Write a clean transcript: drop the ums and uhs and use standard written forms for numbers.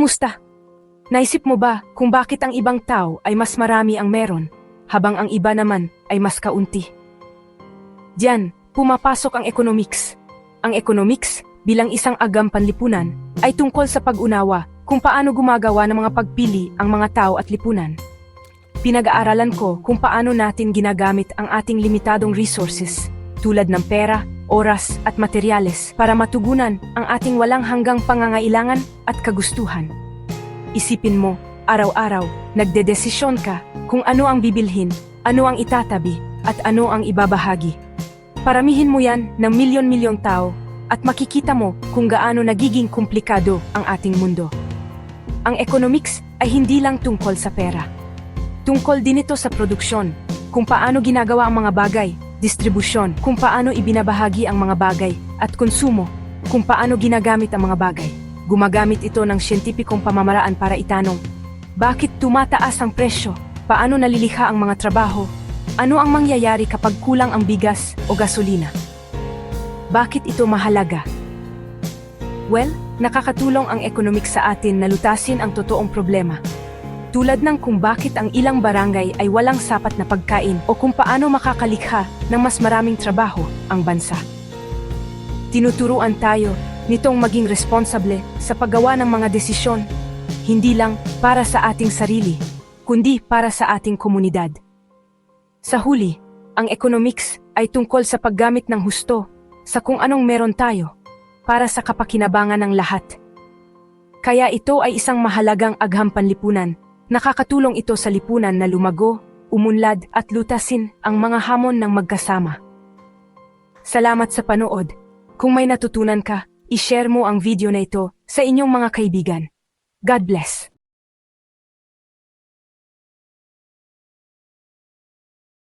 Kumusta? Naisip mo ba kung bakit ang ibang tao ay mas marami ang meron, habang ang iba naman ay mas kaunti? Diyan, pumapasok ang economics. Ang economics, bilang isang agam panlipunan, ay tungkol sa pag-unawa kung paano gumagawa ng mga pagpili ang mga tao at lipunan. Pinag-aaralan ko kung paano natin ginagamit ang ating limitadong resources, tulad ng pera, oras at materyales para matugunan ang ating walang hanggang pangangailangan at kagustuhan. Isipin mo, araw-araw, nagdedesisyon ka kung ano ang bibilhin, ano ang itatabi, at ano ang ibabahagi. Paramihin mo yan ng milyon-milyong tao at makikita mo kung gaano nagiging komplikado ang ating mundo. Ang economics ay hindi lang tungkol sa pera. Tungkol din ito sa produksyon, kung paano ginagawa ang mga bagay, distribusyon, kung paano ibinabahagi ang mga bagay, at konsumo, kung paano ginagamit ang mga bagay. Gumagamit ito ng siyentipikong pamamaraan para itanong, bakit tumataas ang presyo? Paano nalilikha ang mga trabaho? Ano ang mangyayari kapag kulang ang bigas o gasolina? Bakit ito mahalaga? Well, nakakatulong ang economics sa atin na lutasin ang totoong problema. Tulad ng kung bakit ang ilang barangay ay walang sapat na pagkain o kung paano makakalikha ng mas maraming trabaho ang bansa. Tinuturuan tayo nitong maging responsable sa paggawa ng mga desisyon, hindi lang para sa ating sarili, kundi para sa ating komunidad. Sa huli, ang economics ay tungkol sa paggamit ng husto sa kung anong meron tayo para sa kapakinabangan ng lahat. Kaya ito ay isang mahalagang agham panlipunan. Nakakatulong ito sa lipunan na lumago, umunlad at lutasin ang mga hamon ng magkasama. Salamat sa panood. Kung may natutunan ka, i-share mo ang video na ito sa inyong mga kaibigan. God bless.